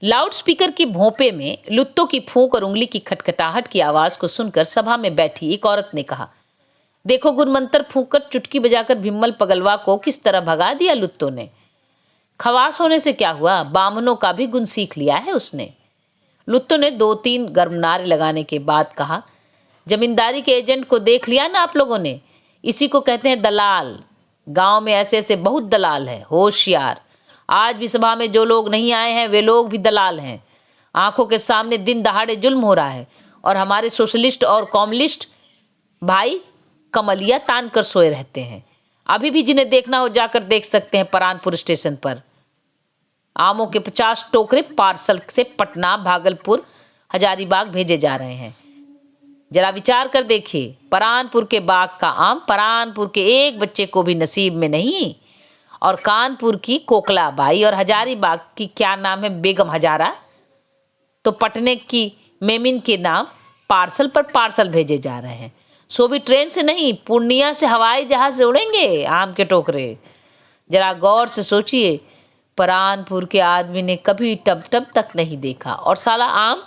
Loudspeaker की भोंपे में लुत्तों की फूंक और उंगली की खटखटाहट की आवाज को सुनकर सभा में बैठी एक औरत ने कहा, देखो गुणमंत्र फूंककर चुटकी बजाकर भिम्मल पगलवा को किस तरह भगा दिया लुत्तों ने। खवास होने से क्या हुआ, बामनों का भी गुण सीख लिया है उसने। लुत्तों ने 2-3 गर्म नारे लगाने के बाद कहा, जमींदारी के एजेंट को देख लिया ना आप लोगों ने, इसी को कहते हैं दलाल। गांव में ऐसे ऐसे बहुत दलाल हैं, होशियार। आज भी सभा में जो लोग नहीं आए हैं वे लोग भी दलाल हैं। आंखों के सामने दिन दहाड़े जुल्म हो रहा है और हमारे सोशलिस्ट और कम्युनिस्ट भाई कमलिया तान कर सोए रहते हैं। अभी भी जिन्हें देखना हो जाकर देख सकते हैं। परानपुर स्टेशन पर आमों के 50 टोकरे पार्सल से पटना, भागलपुर, हजारीबाग भेजे जा रहे हैं। जरा विचार कर देखिए, परानपुर के बाग का आम परानपुर के एक बच्चे को भी नसीब में नहीं, और कानपुर की कोकलाबाई और हजारीबाग की क्या नाम है, बेगम हजारा, तो पटने की मेमिन के नाम पार्सल पर पार्सल भेजे जा रहे हैं। सो भी ट्रेन से नहीं, पूर्णिया से हवाई जहाज से उड़ेंगे आम के टोकरे। जरा गौर से सोचिए, परानपुर के आदमी ने कभी टब टब तक नहीं देखा, और साला आम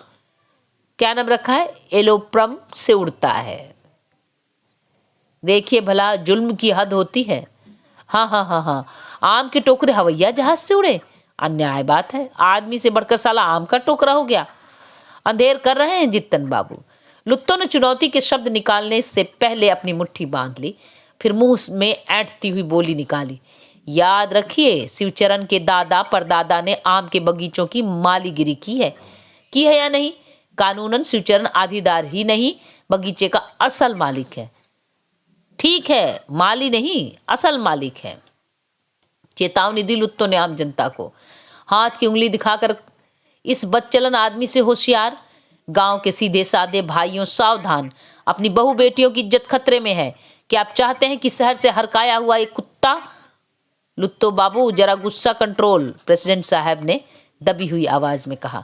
क्या नाम रखा है, एलोप्रम से उड़ता है। देखिए भला, जुल्म की हद होती है। हाँ हाँ हाँ हाँ, आम के टोकरे हवैया जहाज से उड़े, अन्याय बात है। आदमी से बढ़कर साला आम का टोकरा हो गया। अंधेर कर रहे हैं जित्तन बाबू। लुत्तों ने चुनौती के शब्द निकालने से पहले अपनी मुट्ठी बांध ली, फिर मुंह में ऐंठती हुई बोली निकाली, याद रखिए, शिवचरण के दादा परदादा ने आम के बगीचों की मालीगिरी की है या नहीं? कानूनन शिवचरण आधीदार ही नहीं, बगीचे का असल मालिक है। ठीक है, माली नहीं, असल मालिक है। चेतावनी दी लुत्तों ने आम जनता को, हाथ की उंगली दिखाकर। इस बदचलन आदमी से होशियार। गांव के सीधे साधे भाइयों सावधान, अपनी बहू बेटियों की इज्जत खतरे में है। क्या आप चाहते हैं कि शहर से हरकाया हुआ एक कुत्ता? लुत्तो बाबू जरा गुस्सा कंट्रोल, प्रेसिडेंट साहब ने दबी हुई आवाज में कहा।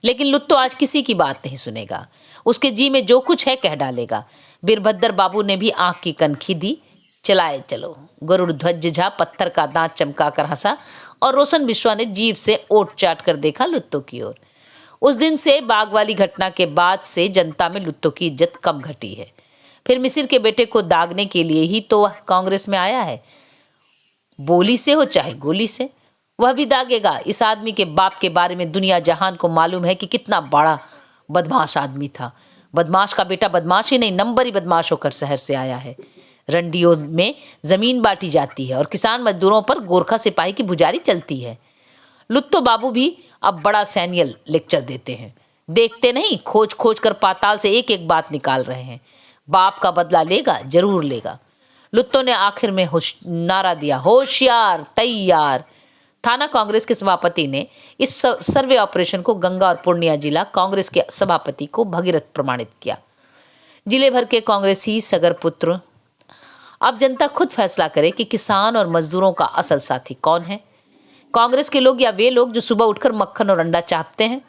लेकिन लुत्तो आज किसी की बात नहीं सुनेगा। उसके जी में जो कुछ है कह डालेगा। वीरभद्र बाबू ने भी आंख की कनखी दी। चलाए चलो। गरुड़ ध्वज झा पत्थर का दांत चमकाकर हंसा, और रोशन बिश्वा ने जीभ से ओट चाट कर देखा लुत्तो की ओर। उस दिन से बाग वाली घटना के बाद से जनता में लुत्तो की इज्जत कम घटी है। फिर मिसिर के बेटे को दागने के लिए ही तो वह कांग्रेस में आया है। बोली से हो चाहे गोली से, वह भी दागेगा। इस आदमी के बाप के बारे में दुनिया जहान को मालूम है कि कितना बड़ा बदमाश आदमी था। बदमाश का बेटा बदमाश ही नहीं, नंबर ही बदमाश होकर शहर से आया है। रंडियों में जमीन बांटी जाती है और किसान मजदूरों पर गोरखा सिपाही की बुझारी चलती है। लुत्तो बाबू भी अब बड़ा सैनियल लेक्चर देते हैं। देखते नहीं, खोज खोज कर पाताल से एक एक बात निकाल रहे हैं। बाप का बदला लेगा, जरूर लेगा। लुत्तो ने आखिर में नारा दिया, होशियार तैयार। थाना कांग्रेस के सभापति ने इस सर्वे ऑपरेशन को गंगा और पूर्णिया जिला कांग्रेस के सभापति को भगीरथ प्रमाणित किया। जिले भर के कांग्रेसी सगर पुत्र। अब जनता खुद फैसला करे कि किसान और मजदूरों का असल साथी कौन है, कांग्रेस के लोग या वे लोग जो सुबह उठकर मक्खन और अंडा चापते हैं,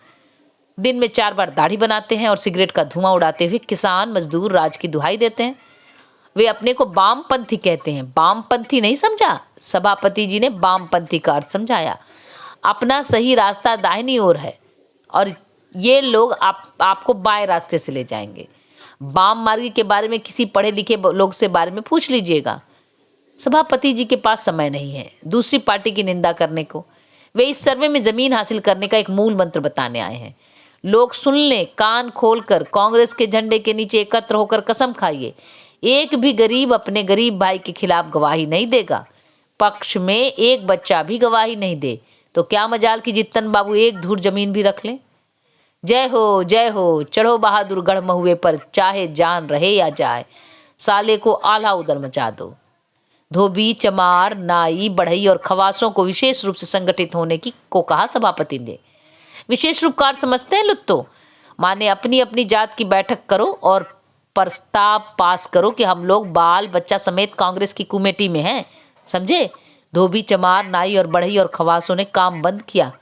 दिन में 4 बार दाढ़ी बनाते हैं और सिगरेट का धुआं उड़ाते हुए किसान मजदूर राज की दुहाई देते हैं। वे अपने को वामपंथी कहते हैं। वामपंथी नहीं समझा, सभापति जी ने वामपंथी का अर्थ समझाया। अपना सही रास्ता दाहिनी ओर है और ये लोग आपको बाएं रास्ते से ले जाएंगे। वाम मार्गी के बारे में किसी पढ़े लिखे लोग से बारे में पूछ लीजिएगा। सभापति जी के पास समय नहीं है दूसरी पार्टी की निंदा करने को। वे इस सर्वे में जमीन हासिल करने का एक मूल मंत्र बताने आए हैं। लोग सुन लें, कान खोलकर। कांग्रेस के झंडे के नीचे एकत्र होकर कसम खाइए, एक भी गरीब अपने गरीब भाई के खिलाफ गवाही नहीं देगा। पक्ष में एक बच्चा भी गवाही नहीं दे तो क्या मजाल कि जित्तन बाबू एक धूर जमीन भी रख लें। जय हो, चढ़ो बहादुर गढ़ महुए पर, चाहे जान रहे या जाए, साले को आला उदर मचा दो। धोबी, चमार, नाई, बढ़ई और खवासों को विशेष रूप से संगठित होने की को कहा सभापति ने। विशेष रूपकार समझते हैं लुत्तो? माने अपनी अपनी जात की बैठक करो और प्रस्ताव पास करो कि हम लोग बाल बच्चा समेत कांग्रेस की कमेटी में हैं, समझे? धोबी, चमार, नाई और बढ़ई और खवासों ने काम बंद किया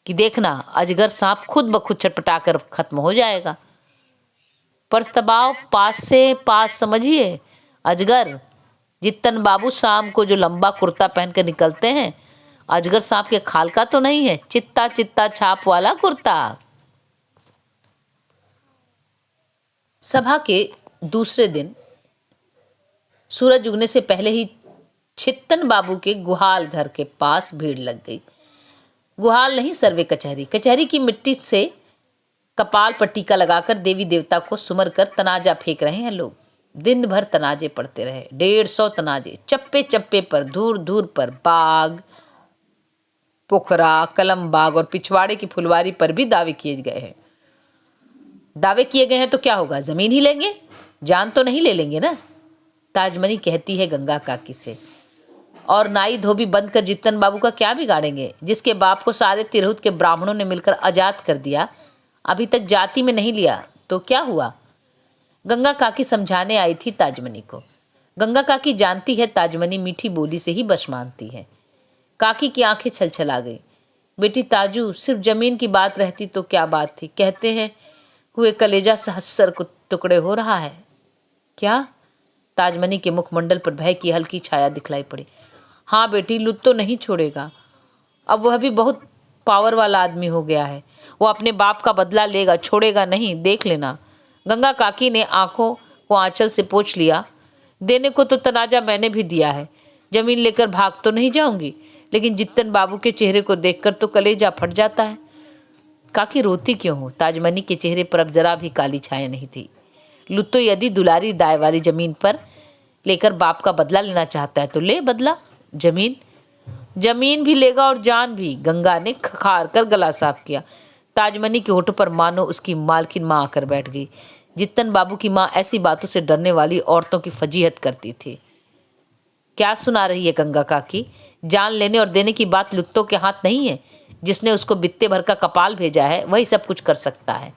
कि देखना अजगर सांप खुद ब खुद छटपटाकर खत्म हो जाएगा। प्रस्ताव पास से पास समझिए। अजगर जित्तन बाबू शाम को जो लंबा कुर्ता पहन कर निकलते हैं अजगर सांप के खाल का तो नहीं है, चित्ता चित्ता छाप वाला कुर्ता। सभा के दूसरे दिन सूरज उगने से पहले ही चित्तन बाबू के गुहाल घर के पास भीड़ लग गई। गुहाल नहीं, सर्वे कचहरी। कचहरी की मिट्टी से कपाल पर टीका लगाकर देवी देवता को सुमर कर तनाजा फेंक रहे हैं लोग। दिन भर तनाजे पड़ते रहे, 150 तनाजे, चप्पे चप्पे पर, दूर दूर पर। बाग, पोखरा, कलम बाग और पिछवाड़े की फुलवारी पर भी दावे किए गए हैं। दावे किए गए हैं तो क्या होगा, जमीन ही लेंगे, जान तो नहीं ले लेंगे ना। ताजमनी कहती है गंगा काकी से, और नाई धोबी बंद कर जित्तन बाबू का क्या बिगाड़ेंगे, जिसके बाप को सारे तिरहुत के ब्राह्मणों ने मिलकर आजाद कर दिया, अभी तक जाति में नहीं लिया तो क्या हुआ। गंगा काकी समझाने आई थी ताजमनी को। गंगा काकी जानती है ताजमनी मीठी बोली से ही बश मानती है। काकी की आंखें छलछला गई। बेटी ताजू, सिर्फ जमीन की बात रहती तो क्या बात थी, कहते हैं हुए कलेजा सहस्र को टुकड़े हो रहा है। क्या? ताजमनी के मुखमंडल पर भय की हल्की छाया दिखलाई पड़ी। हाँ बेटी, लुट तो नहीं छोड़ेगा, अब वह भी बहुत पावर वाला आदमी हो गया है, वो अपने बाप का बदला लेगा, छोड़ेगा नहीं, देख लेना। गंगा काकी ने आंखों को आंचल से पोंछ लिया। देने को तो तनाजा मैंने भी दिया है, जमीन लेकर भाग तो नहीं जाऊंगी, लेकिन जित्तन बाबू के चेहरे को देखकर तो कलेजा फट जाता है। काकी रोती क्यों हो? ताजमनी के चेहरे पर अब जरा भी काली छाया नहीं थी। लुत्तो यदि दुलारी दाय वाली जमीन पर लेकर बाप का बदला लेना चाहता है तो ले बदला। जमीन भी लेगा और जान भी। गंगा ने खखार कर गला साफ किया। ताजमनी के होठों पर मानो उसकी मालकिन माँ आकर बैठ गई। जित्तन बाबू की माँ ऐसी बातों से डरने वाली औरतों की फजीहत करती थी। क्या सुना रही है गंगा काकी? जान लेने और देने की बात लुत्तो के हाथ नहीं है। जिसने उसको बित्ते भर का कपाल भेजा है वही सब कुछ कर सकता है।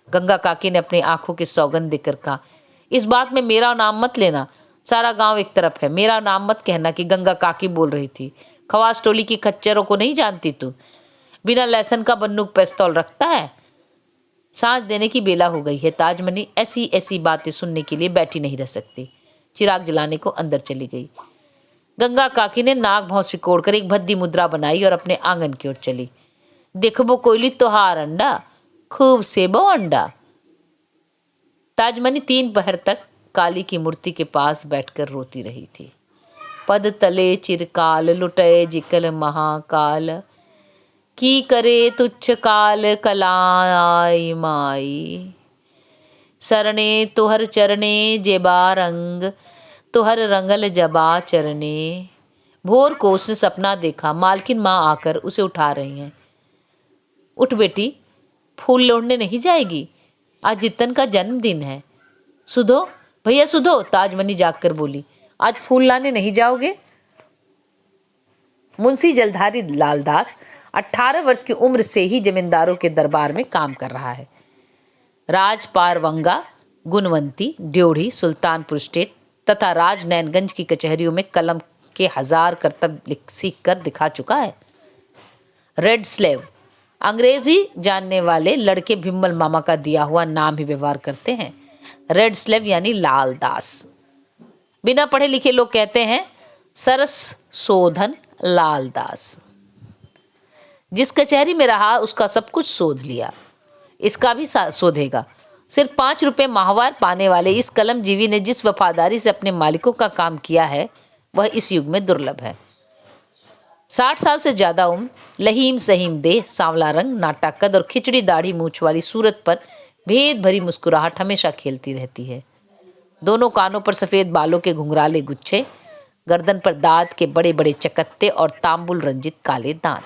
गंगा काकी ने अपनी आंखों की सौगंध देकर कहा, इस बात में मेरा नाम मत लेना, सारा गांव एक तरफ है, मेरा नाम मत कहना कि गंगा काकी बोल रही थी। खवास टोली की खच्चरों को नहीं जानती तू? बिना लहसन का बंदूक पिस्तौल रखता है। सांस देने की बेला हो गई है। ताजमनी ऐसी ऐसी बातें सुनने के लिए बैठी नहीं रह सकती। चिराग जलाने को अंदर चली गई। गंगा काकी ने नाक भौं सिकोड़कर एक भद्दी मुद्रा बनाई और अपने आंगन की ओर चली। देखबो कोयली तोहार अंडा, खूब सेबो अंडा। ताजमनी 3 पहर तक काली की मूर्ति के पास बैठकर रोती रही थी। पद तले चिरकाल लुटय जिकल महाकाल, की करे तुच्छ काल कलाई माई। सरणे तुहर चरणे जेबा रंग, तुहर रंगल जबा चरणे। भोर को उसने सपना देखा, मालकिन माँ आकर उसे उठा रही हैं। उठ बेटी, फूल लोढ़ने नहीं जाएगी, आज जित्तन का जन्मदिन है। सुधो भैया सुधो, ताजमनी जागकर बोली, आज फूल लाने नहीं जाओगे? मुंशी जलधारी लालदास 18 वर्ष की उम्र से ही जमींदारों के दरबार में काम कर रहा है। राजपारवंगा, गुणवंती, ड्योढ़ी, सुल्तानपुर स्टेट तथा राजनैनगंज की कचहरियों में कलम के 1000 करतब सीख कर दिखा चुका है। रेड स्लेव, अंग्रेजी जानने वाले लड़के भिम्मल मामा का दिया हुआ नाम ही व्यवहार करते हैं। रेड स्लेव यानी लाल दास। बिना पढ़े लिखे लोग कहते हैं सरस शोधन लाल दास। जिस कचहरी में रहा उसका सब कुछ शोध लिया, इसका भी शोधेगा। सिर्फ 5 रुपए माहवार पाने वाले इस कलमजीवी ने जिस वफादारी से अपने मालिकों का काम किया है वह इस युग में दुर्लभ है। 60 साल से ज्यादा उम्र, लहीम सहीम देह, सांवला रंग, नाटा कद और खिचड़ी दाढ़ी मूछ वाली सूरत पर भेद भरी मुस्कुराहट हमेशा खेलती रहती है। दोनों कानों पर सफेद बालों के घुंघराले गुच्छे, गर्दन पर दांत के बड़े बड़े चकत्ते और तांबुल रंजित काले दांत।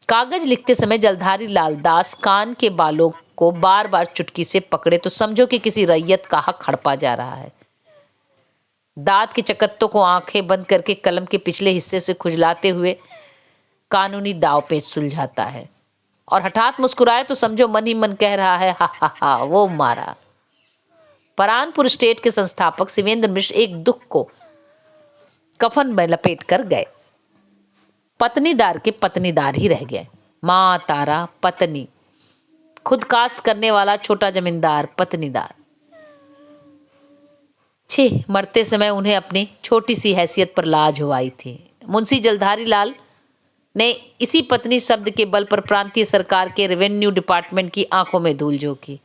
कागज लिखते समय जलधारी लालदास कान के बालों को बार बार चुटकी से पकड़े तो समझो कि किसी रैयत का हक हड़पा जा रहा है। दांत के चकत्तों को आंखें बंद करके कलम के पिछले हिस्से से खुजलाते हुए कानूनी दाव पेच सुलझाता है, और हठात मुस्कुराए तो समझो मन ही मन कह रहा है हा हा हा वो मारा। परानपुर स्टेट के संस्थापक शिवेंद्र मिश्र एक दुख को कफन में लपेट कर गए। पत्नीदार के पत्नीदार ही रह गए। माँ तारा पत्नी, खुद कास्ट करने वाला छोटा जमींदार पत्नीदार। छी, मरते समय उन्हें अपनी छोटी सी हैसियत पर लाज हो आई थी। मुंशी जलधारी लाल ने इसी पत्नी शब्द के बल पर प्रांतीय सरकार के रेवेन्यू डिपार्टमेंट की आंखों में धूल झोंकी।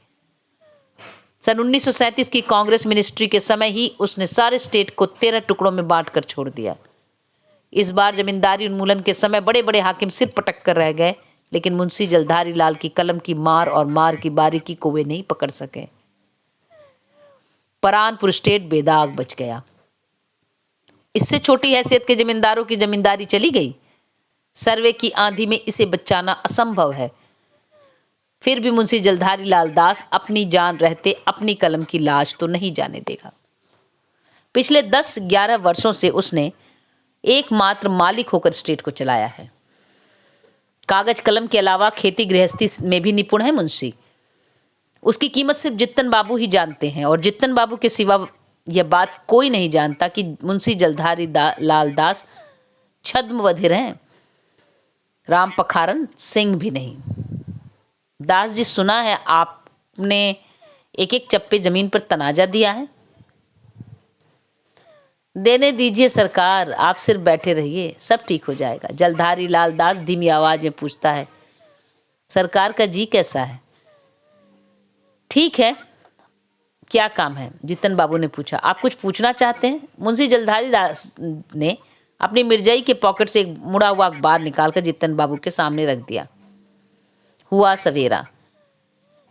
सन 1937 की कांग्रेस मिनिस्ट्री के समय ही उसने सारे स्टेट को 13 टुकड़ों में बांटकर छोड़ दिया। इस बार जमींदारी उन्मूलन के समय बड़े बड़े हाकिम सिर पटक कर रह गए, लेकिन मुंशी जलधारी लाल की कलम की मार और मार की बारीकी को वे नहीं पकड़ सके। परानपुर स्टेट बेदाग बच गया। इससे छोटी हैसियत के जमींदारों की जमींदारी चली गई। सर्वे की आंधी में इसे बचाना असंभव है। फिर भी मुंशी जलधारी लाल दास अपनी जान रहते अपनी कलम की लाज तो नहीं जाने देगा। पिछले 10-11 वर्षों से उसने एकमात्र मालिक होकर स्टेट को चलाया है। कागज कलम के अलावा खेती गृहस्थी में भी निपुण है मुंशी। उसकी कीमत सिर्फ जित्तन बाबू ही जानते हैं और जित्तन बाबू के सिवा यह बात कोई नहीं जानता कि मुंशी जलधारी लाल दास छद्म बधिर हैं। राम पखारन सिंह भी नहीं। दास जी, सुना है आपने एक एक चप्पे जमीन पर तनाजा दिया है। देने दीजिए सरकार, आप सिर्फ बैठे रहिए, सब ठीक हो जाएगा। जलधारी लाल दास धीमी आवाज में पूछता है। सरकार का जी कैसा है? ठीक है, क्या काम है? जित्तन बाबू ने पूछा। आप कुछ पूछना चाहते हैं? मुंशी जलधारी दास ने अपनी मिर्जाई के पॉकेट से एक मुड़ा हुआ अखबार निकालकर जित्तन बाबू के सामने रख दिया। हुआ सवेरा।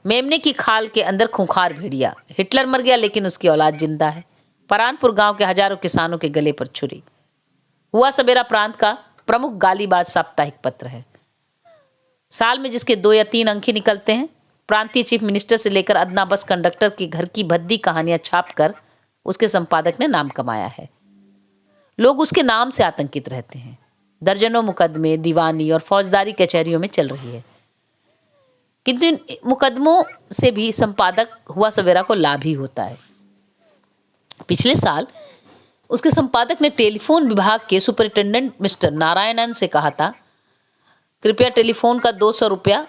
मेमने की खाल के अंदर खूंखार भेड़िया। हिटलर मर गया लेकिन उसकी औलाद जिंदा है। परानपुर गांव के हजारों किसानों के गले पर छुरी। हुआ सवेरा प्रांत का प्रमुख गालीबाज साप्ताहिक पत्र है। साल में जिसके 2 या 3 अंक ही निकलते हैं। प्रांतीय चीफ मिनिस्टर से लेकर अदना बस कंडक्टर की घर की भद्दी कहानियां छापकर उसके संपादक ने नाम कमाया है। लोग उसके नाम से आतंकित रहते हैं। दर्जनों मुकदमे दीवानी और फौजदारी कचहरियों में चल रही है, किंतु इन मुकदमों से भी संपादक हुआ सवेरा को लाभ ही होता है। पिछले साल उसके संपादक ने टेलीफोन विभाग के सुपरिटेंडेंट मिस्टर नारायणन से कहा था, कृपया टेलीफोन का 200 रुपया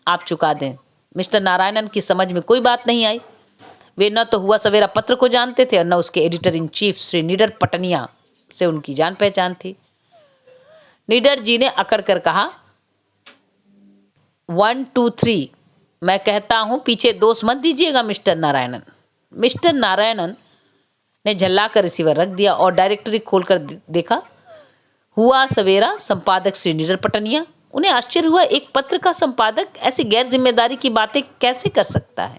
आप चुका दें। मिस्टर नारायणन की समझ में कोई बात नहीं आई। वे न तो हुआ सवेरा पत्र को जानते थे और न उसके एडिटर इन चीफ श्री निडर पटनिया से उनकी जान पहचान थी। निडर जी ने अकड़ कर कहा, 1 2 3 मैं कहता हूं, पीछे दोष मत दीजिएगा मिस्टर नारायणन। मिस्टर नारायणन ने झल्ला कर रिसीवर रख दिया और डायरेक्टरी खोलकर देखा। हुआ सवेरा, संपादक श्री निडर पटनिया। उन्हें आश्चर्य हुआ, एक पत्र का संपादक ऐसी गैर जिम्मेदारी की बातें कैसे कर सकता है।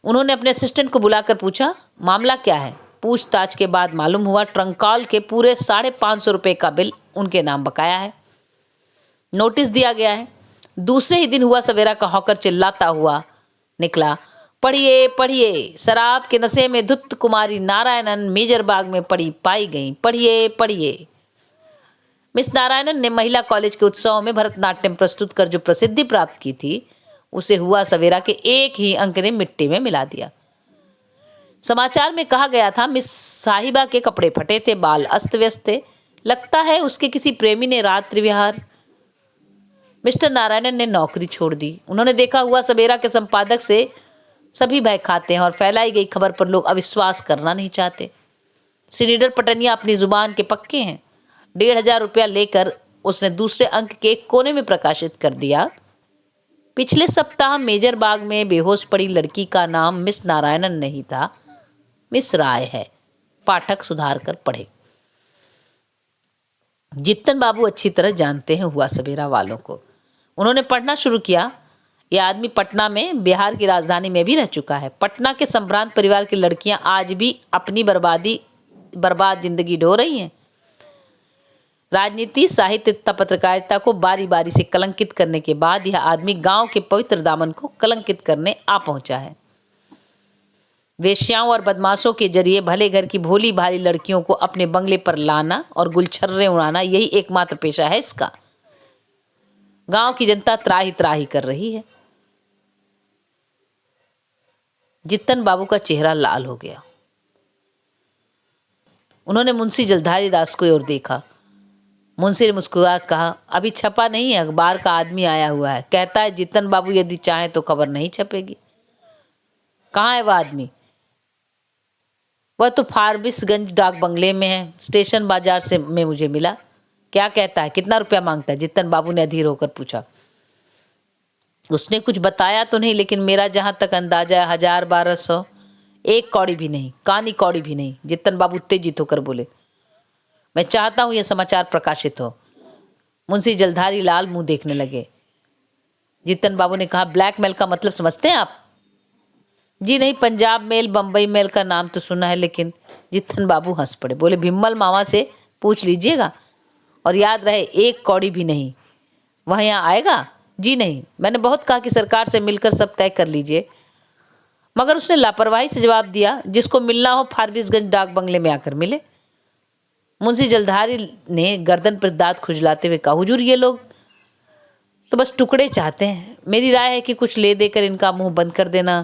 उन्होंने अपने असिस्टेंट को बुलाकर पूछा, मामला क्या है? पूछताछ के बाद मालूम हुआ ट्रंकाल के पूरे 550 रुपये का बिल उनके नाम बकाया है। नोटिस दिया गया है। दूसरे ही दिन हुआ सवेरा का हॉकर चिल्लाता हुआ निकला, पढ़िए पढ़िए, शराब के नशे में धुत कुमारी नारायणन मेजरबाग में पड़ी पाई गई, पढ़िए पढ़िए। मिस नारायणन ने महिला कॉलेज के उत्सव में भरतनाट्यम प्रस्तुत कर जो प्रसिद्धि प्राप्त की थी, उसे हुआ सवेरा के एक ही अंक ने मिट्टी में मिला दिया। समाचार में कहा गया था, मिस साहिबा के कपड़े फटे थे, बाल अस्त व्यस्त थे, लगता है उसके किसी प्रेमी ने रात्रि विहार। मिस्टर नारायणन ने नौकरी छोड़ दी। उन्होंने देखा हुआ सवेरा के संपादक से सभी भय खाते हैं और फैलाई गई खबर पर लोग अविश्वास करना नहीं चाहते। श्री निडर पटनिया अपनी जुबान के पक्के हैं। 1,500 रुपया लेकर उसने दूसरे अंक के एक कोने में प्रकाशित कर दिया, पिछले सप्ताह मेजर बाग में बेहोश पड़ी लड़की का नाम मिस नारायणन नहीं था, मिस राय है। पाठक सुधार कर पढ़े। जित्तन बाबू अच्छी तरह जानते हैं हुआ सवेरा वालों को। उन्होंने पढ़ना शुरू किया। यह आदमी पटना में, बिहार की राजधानी में भी रह चुका है। पटना के संभ्रांत परिवार की लड़कियां आज भी अपनी बर्बाद जिंदगी ढो रही हैं। राजनीति, साहित्य तथा पत्रकारिता को बारी बारी से कलंकित करने के बाद यह आदमी गांव के पवित्र दामन को कलंकित करने आ पहुंचा है। वेश्याओं और बदमाशों के जरिए भले घर की भोली भाली लड़कियों को अपने बंगले पर लाना और गुलछर्रे उड़ाना, यही एकमात्र पेशा है इसका। गांव की जनता त्राही त्राही कर रही है। जित्तन बाबू का चेहरा लाल हो गया। उन्होंने मुंशी जलधारी दास को ओर देखा। मुंशी ने मुस्कुरा कहा, अभी छपा नहीं है, अखबार का आदमी आया हुआ है, कहता है जित्तन बाबू यदि चाहें तो खबर नहीं छपेगी। कहाँ है वह आदमी? वह तो फारबिसगंज डाक बंगले में है, स्टेशन बाजार से में मुझे मिला। क्या कहता है, कितना रुपया मांगता है? जितन बाबू ने अधीर होकर पूछा। उसने कुछ बताया तो नहीं, लेकिन मेरा जहां तक अंदाजा है 1000-1200। एक कौड़ी भी नहीं, कानी कौड़ी भी नहीं, जितन बाबू उत्तेजित होकर बोले। मैं चाहता हूं यह समाचार प्रकाशित हो। मुंशी जलधारी लाल मुंह देखने लगे। जितन बाबू ने कहा, ब्लैकमेल का मतलब समझते हैं आप? जी नहीं, पंजाब मेल, बंबई मेल का नाम तो सुना है, लेकिन जितन बाबू हंस पड़े, बोले भिम्मल मामा से पूछ लीजिएगा, और याद रहे एक कौड़ी भी नहीं। वह यहाँ आएगा? जी नहीं, मैंने बहुत कहा कि सरकार से मिलकर सब तय कर लीजिए, मगर उसने लापरवाही से जवाब दिया, जिसको मिलना हो फारबिसगंज डाक बंगले में आकर मिले। मुंशी जलधारी ने गर्दन पर दांत खुजलाते हुए कहा, हुजूर ये लोग तो बस टुकड़े चाहते हैं। मेरी राय है कि कुछ ले देकर इनका मुंह बंद कर देना।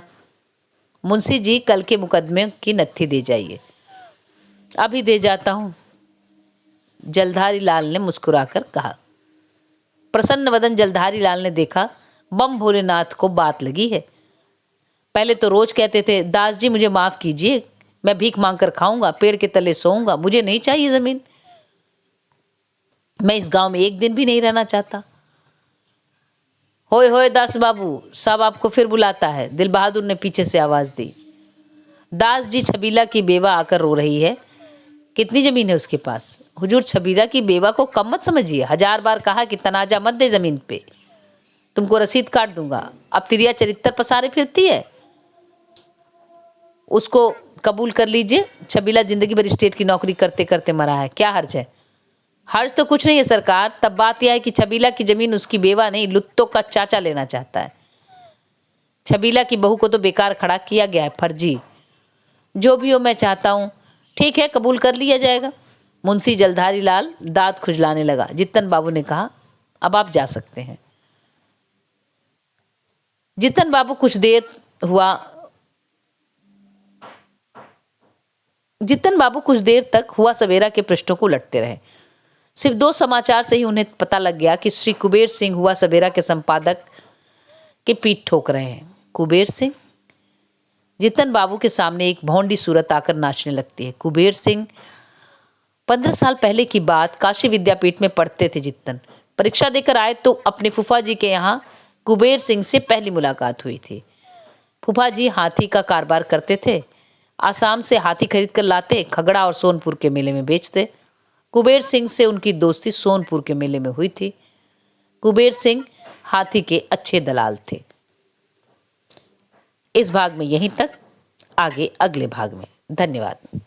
मुंशी जी, कल के मुकदमे की नत्थी दे जाइए। अभी दे जाता हूं, जलधारी लाल ने मुस्कुराकर कहा। प्रसन्न वदन जलधारी लाल ने देखा, बम भोलेनाथ को बात लगी है। पहले तो रोज कहते थे, दास जी मुझे माफ कीजिए, मैं भीख मांग कर खाऊंगा, पेड़ के तले सोऊंगा, मुझे नहीं चाहिए जमीन, मैं इस गांव में एक दिन भी नहीं रहना चाहता। होए होए दास बाबू, साहब आपको फिर बुलाता है, दिल बहादुर ने पीछे से आवाज दी। दास जी, छबीला की बेवा आकर रो रही है। कितनी जमीन है उसके पास? हुजूर, छबीला की बेवा को कम मत समझिए, 1000 बार कहा कि तनाजा मत दे जमीन पे, तुमको रसीद काट दूंगा। अब तिरिया चरित्र पसारे फिरती है, उसको कबूल कर लीजिए। छबीला जिंदगी भर स्टेट की नौकरी करते करते मरा है, क्या हर्ज है? हर्ज तो कुछ नहीं है सरकार, तब बात यह है कि छबीला की जमीन उसकी बेवा नहीं, लुत्तों का चाचा लेना चाहता है। छबीला की बहू को तो बेकार खड़ा किया गया है, फर्जी। जो भी हो, मैं चाहता हूँ, ठीक है, कबूल कर लिया जाएगा। मुंशी जलधारी लाल दांत खुजलाने लगा। जितन बाबू ने कहा, अब आप जा सकते हैं। जितन बाबू कुछ देर तक हुआ सवेरा के पृष्ठों को उलटते रहे। सिर्फ 2 समाचार से ही उन्हें पता लग गया कि श्री कुबेर सिंह हुआ सवेरा के संपादक के पीठ ठोक रहे हैं। कुबेर सिंह? जितन बाबू के सामने एक भौंडी सूरत आकर नाचने लगती है। कुबेर सिंह? 15 साल पहले की बात, काशी विद्यापीठ में पढ़ते थे जितन। परीक्षा देकर आए तो अपने फूफा जी के यहाँ कुबेर सिंह से पहली मुलाकात हुई थी। फूफा जी हाथी का कारोबार करते थे, आसाम से हाथी खरीद कर लाते, खगड़ा और सोनपुर के मेले में बेचते। कुबेर सिंह से उनकी दोस्ती सोनपुर के मेले में हुई थी। कुबेर सिंह हाथी के अच्छे दलाल थे। इस भाग में यहीं तक, आगे अगले भाग में। धन्यवाद।